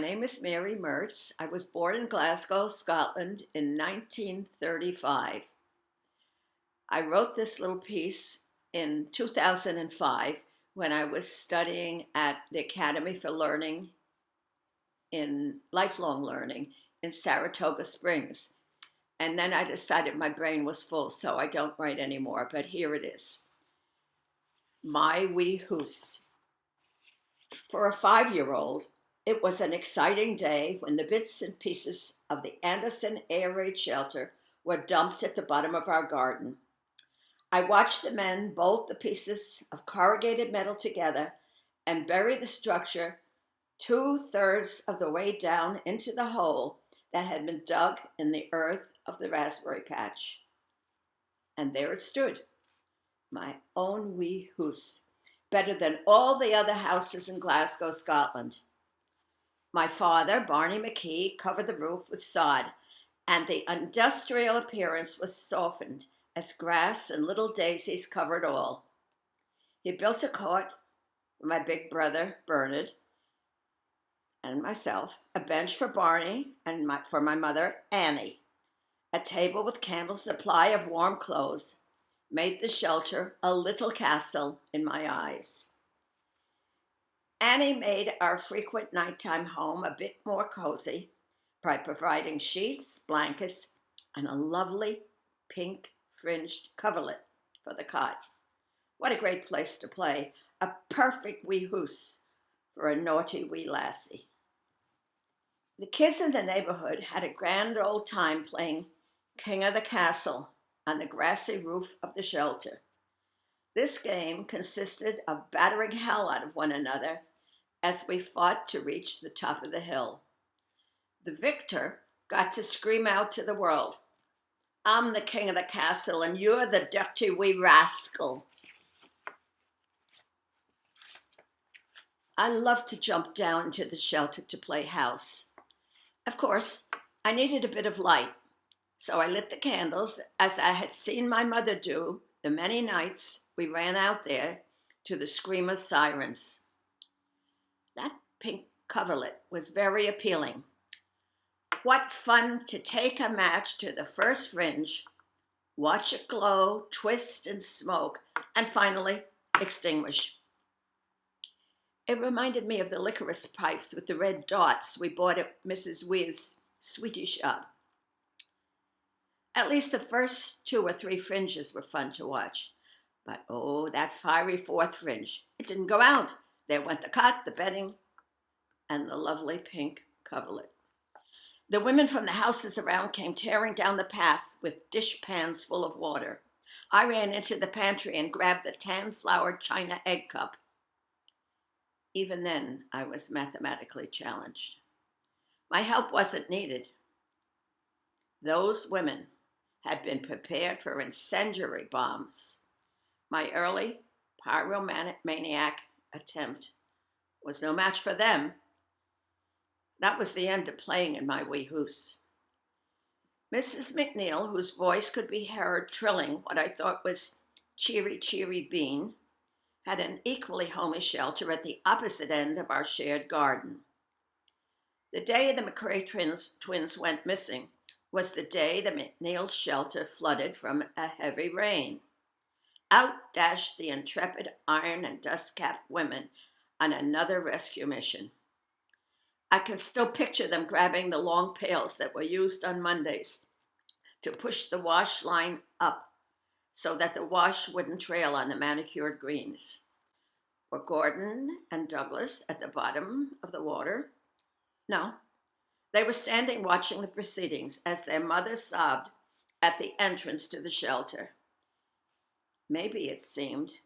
name is Mary Mertz. I was born in Glasgow, Scotland in 1935. I wrote this little piece in 2005 when I was studying at the Academy for Learning in Lifelong Learning in Saratoga Springs. And then I decided my brain was full, so I don't write anymore, but here it is. My wee hoose. For a 5-year-old, it was an exciting day when the bits and pieces of the Anderson air raid shelter were dumped at the bottom of our garden. I watched the men bolt the pieces of corrugated metal together and bury the structure 2/3 of the way down into the hole that had been dug in the earth of the raspberry patch. And there it stood, my own wee hoose, better than all the other houses in Glasgow, Scotland. My father, Barney McKee, covered the roof with sod, and the industrial appearance was softened as grass and little daisies covered all. He built a cot for my big brother, Bernard, and myself, a bench for Barney and for my mother, Annie. A table with candles, supply of warm clothes, made the shelter a little castle in my eyes. Annie made our frequent nighttime home a bit more cozy by providing sheets, blankets, and a lovely pink fringed coverlet for the cot. What a great place to play, a perfect wee hoose for a naughty wee lassie. The kids in the neighborhood had a grand old time playing King of the Castle on the grassy roof of the shelter. This game consisted of battering hell out of one another as we fought to reach the top of the hill. The victor got to scream out to the world, "I'm the king of the castle and you're the dirty wee rascal." I loved to jump down into the shelter to play house. Of course, I needed a bit of light, so I lit the candles as I had seen my mother do the many nights we ran out there to the scream of sirens. That pink coverlet was very appealing. What fun to take a match to the first fringe, watch it glow, twist and smoke, and finally extinguish. It reminded me of the licorice pipes with the red dots we bought at Mrs. Weir's sweetie shop. At least the first 2 or 3 fringes were fun to watch. But oh, that fiery 4th fringe. It didn't go out. There went the cot, the bedding, and the lovely pink coverlet. The women from the houses around came tearing down the path with dishpans full of water. I ran into the pantry and grabbed the tan-flowered china egg cup. Even then, I was mathematically challenged. My help wasn't needed. Those women had been prepared for incendiary bombs. My early pyromaniac attempt was no match for them. That was the end of playing in my wee hoose. Mrs. McNeil, whose voice could be heard trilling what I thought was cheery, cheery bean, had an equally homey shelter at the opposite end of our shared garden. The day the McCrae twins went missing was the day the McNeil's shelter flooded from a heavy rain. Out dashed the intrepid iron and dust-capped women on another rescue mission. I can still picture them grabbing the long pails that were used on Mondays to push the wash line up so that the wash wouldn't trail on the manicured greens. Were Gordon and Douglas at the bottom of the water? No. They were standing watching the proceedings as their mother sobbed at the entrance to the shelter. Maybe it seemed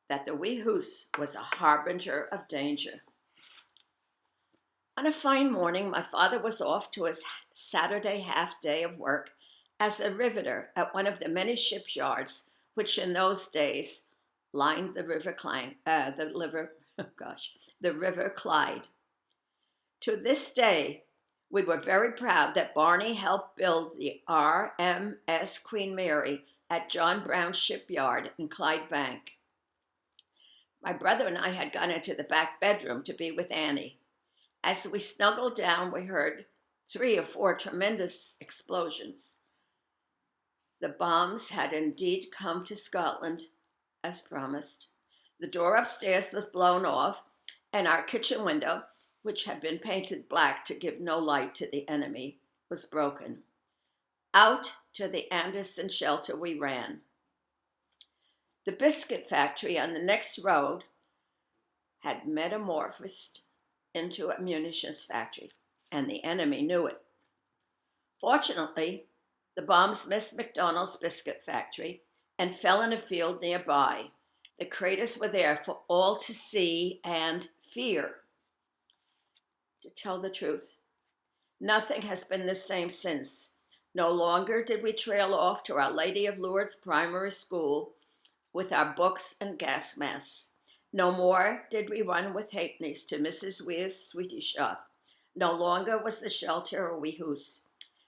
that the wee hoose was a harbinger of danger. On a fine morning, my father was off to his Saturday half-day of work as a riveter at one of the many shipyards which in those days lined the River Clyde. To this day, we were very proud that Barney helped build the RMS Queen Mary at John Brown's shipyard in Clydebank. My brother and I had gone into the back bedroom to be with Annie. As we snuggled down, we heard 3 or 4 tremendous explosions. The bombs had indeed come to Scotland, as promised. The door upstairs was blown off, and our kitchen window, which had been painted black to give no light to the enemy, was broken. Out to the Anderson shelter we ran. The biscuit factory on the next road had metamorphosed into a munitions factory, and the enemy knew it. Fortunately, the bombs missed McDonald's biscuit factory and fell in a field nearby. The craters were there for all to see and fear. To tell the truth, nothing has been the same since. No longer did we trail off to Our Lady of Lourdes Primary School with our books and gas masks. No more did we run with halfpennies to Mrs. Weir's sweetie shop. No longer was the shelter a wee house.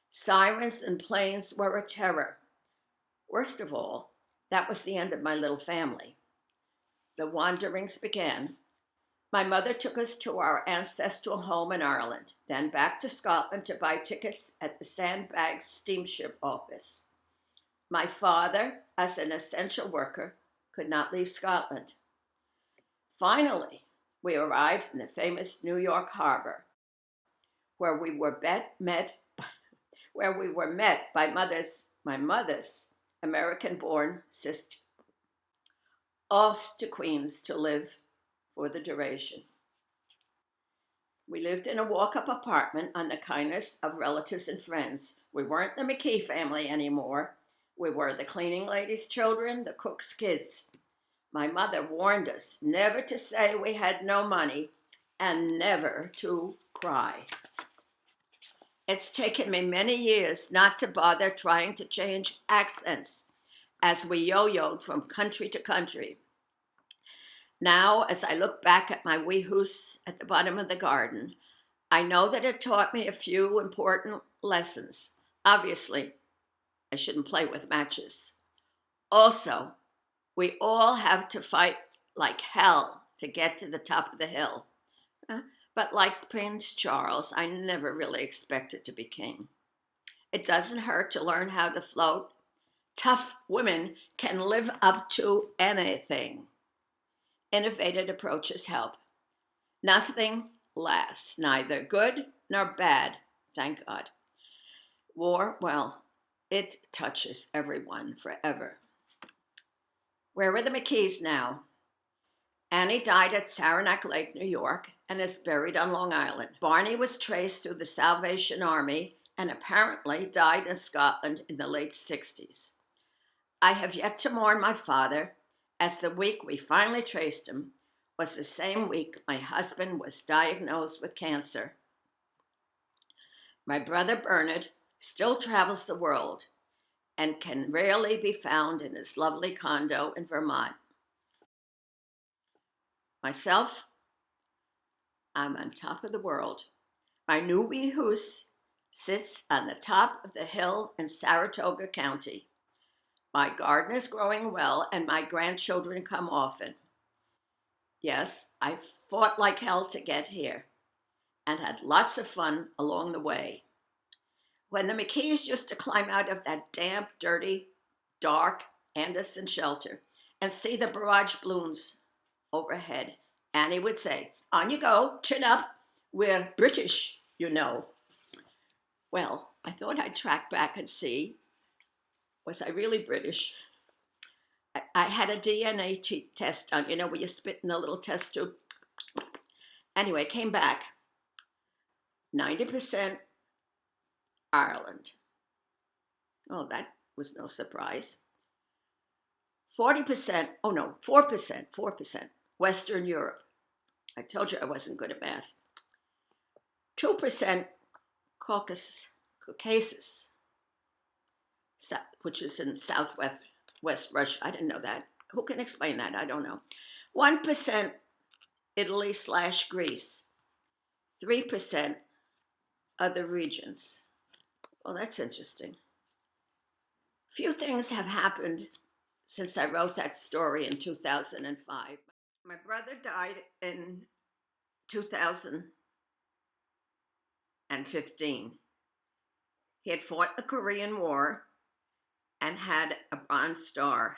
Sirens and planes were a terror. Worst of all, that was the end of my little family. The wanderings began. My mother took us to our ancestral home in Ireland, then back to Scotland to buy tickets at the Sandbag steamship office. My father, as an essential worker, could not leave Scotland. Finally, we arrived in the famous New York harbor, where we were met by my mother's American-born sister, off to Queens to live for the duration. We lived in a walk-up apartment on the kindness of relatives and friends. We weren't the McKee family anymore. We were the cleaning lady's children, the cook's kids. My mother warned us never to say we had no money and never to cry. It's taken me many years not to bother trying to change accents as we yo-yoed from country to country. Now, as I look back at my wee house at the bottom of the garden, I know that it taught me a few important lessons. Obviously, I shouldn't play with matches. Also, we all have to fight like hell to get to the top of the hill. But like Prince Charles, I never really expected to be king. It doesn't hurt to learn how to float. Tough women can live up to anything. Innovative approaches help. Nothing lasts, neither good nor bad, thank God. War, well, it touches everyone forever. Where are the McKees now? Annie died at Saranac Lake, New York, and is buried on Long Island. Barney was traced through the Salvation Army and apparently died in Scotland in the late 60s. I have yet to mourn my father, as the week we finally traced him was the same week my husband was diagnosed with cancer. My brother Bernard still travels the world and can rarely be found in his lovely condo in Vermont. Myself, I'm on top of the world. My new wee house sits on the top of the hill in Saratoga County. My garden is growing well, and my grandchildren come often. Yes, I fought like hell to get here and had lots of fun along the way. When the McKees used to climb out of that damp, dirty, dark Anderson shelter and see the barrage balloons overhead, Annie would say, "On you go, chin up, we're British, you know." Well, I thought I'd track back and see, was I really British? I had a DNA test done, where you spit in a little test tube. Anyway, came back 90% Ireland. Oh, that was no surprise. 40%, 4% Western Europe. I told you I wasn't good at math. 2% Caucasus, which is in southwest Russia. I didn't know that. Who can explain that? I don't know. 1% Italy/Greece. 3% other regions. Well, that's interesting. Few things have happened since I wrote that story in 2005. My brother died in 2000. He had fought the Korean War and had a Bronze Star.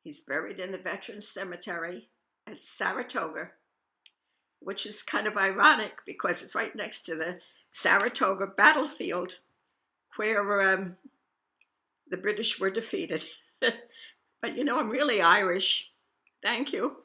He's buried in the Veterans Cemetery at Saratoga, which is kind of ironic because it's right next to the Saratoga battlefield where the British were defeated. But I'm really Irish. Thank you.